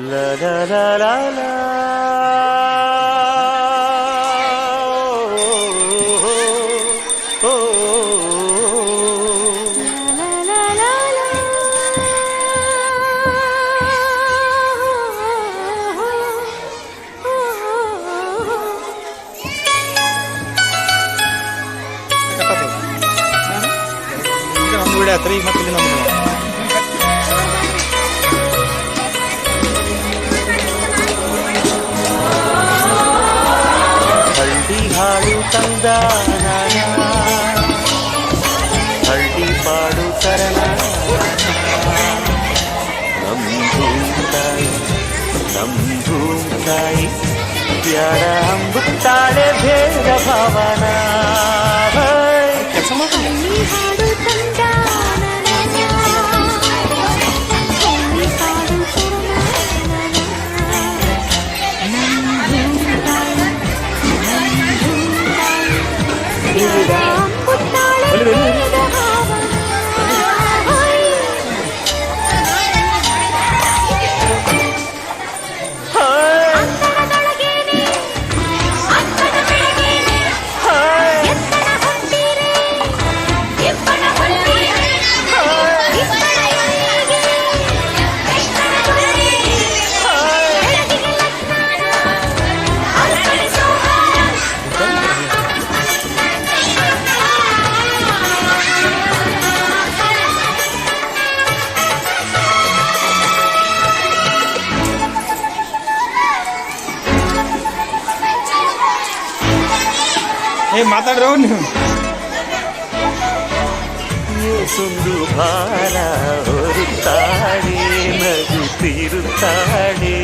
La la la la la. Oh, oh, oh. La la la la. ಒಂದು video ಹತ್ರ ಈಗ ಮತ್ತೆ ನಮ್ಮ ಹಾಡು ತಂದ ಹಳ್ಳಿ ಪಾಡು ಕರಣ ನಮ್ಧೂತಾಯಿ ಪ್ಯಾರ ಅಂಬುತ್ತಾಳೆ ಭೇದ ಭಾವನ ಕೆಲಸ ಮಾಡ್ತೀನಿ ಮಾತಾಡ್ರ ನೀವು ಸುಂದು ಭಾರ ಹೊರುತ್ತಾಳೆ ನಗುತ್ತಿರುತ್ತಾಳೆ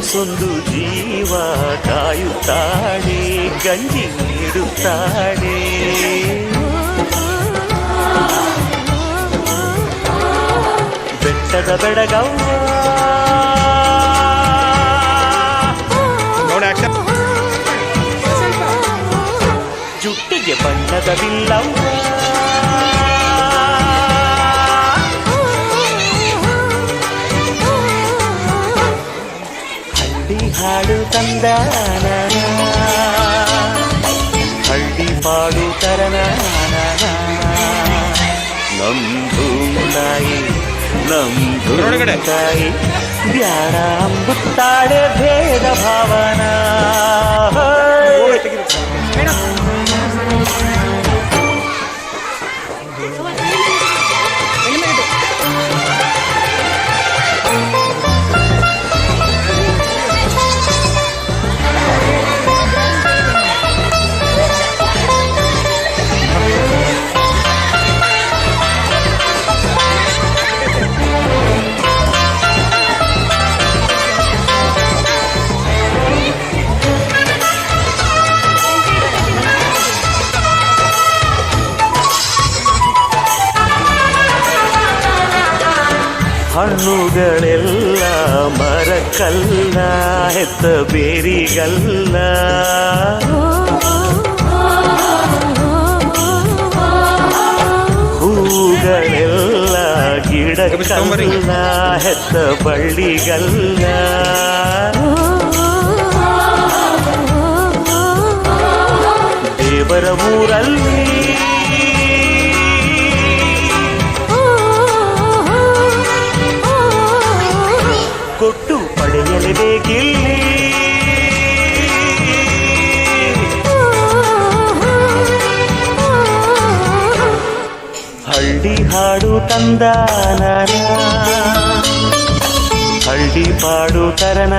ಸೊಂದು ಜೀವ ಕಾಯುತ್ತಾಳೆ ಗಂಜಿ ನೀಡುತ್ತಾಳೆ ಬೆಟ್ಟದ ಬೆಡಗವ್ವ ಜುಟ್ಟಿಗೆ ಬಣ್ಣದ ಬಿಲ್ಲವ್ವ ಹಳ್ಳಿ ಹಾಡು ತಂದ ಹಳ್ಳಿ ಪಾಡು ತರನ ನಮ್ಧೂತಾಯಿ ನಮ್ಧೂತಾಯಿ ಬ್ಯಾಡ ಅಂಬುತ್ತಾಳೆ ಭೇದ ಭಾವನ ಹಣ್ಣುಗಳೆಲ್ಲ ಮರಕಲ್ಲ ಹೆತ್ತ ಬೇರಿಗಲ್ಲ ಹೂಗಳೆಲ್ಲ ಗಿಡಕ್ಕಲ್ಲ ಹೆತ್ತ ಬಳ್ಳಿಗಲ್ಲ ದೇವರ ಊರಲ್ಲಿ ಕೊಟ್ಟು ಪಡೆಯಲೇಬೇಕಿಲ್ಲಿ ಹಳ್ಳಿ ಹಾಡು ತಂದ ಹಳ್ಳಿ ಪಾಡು ತರನ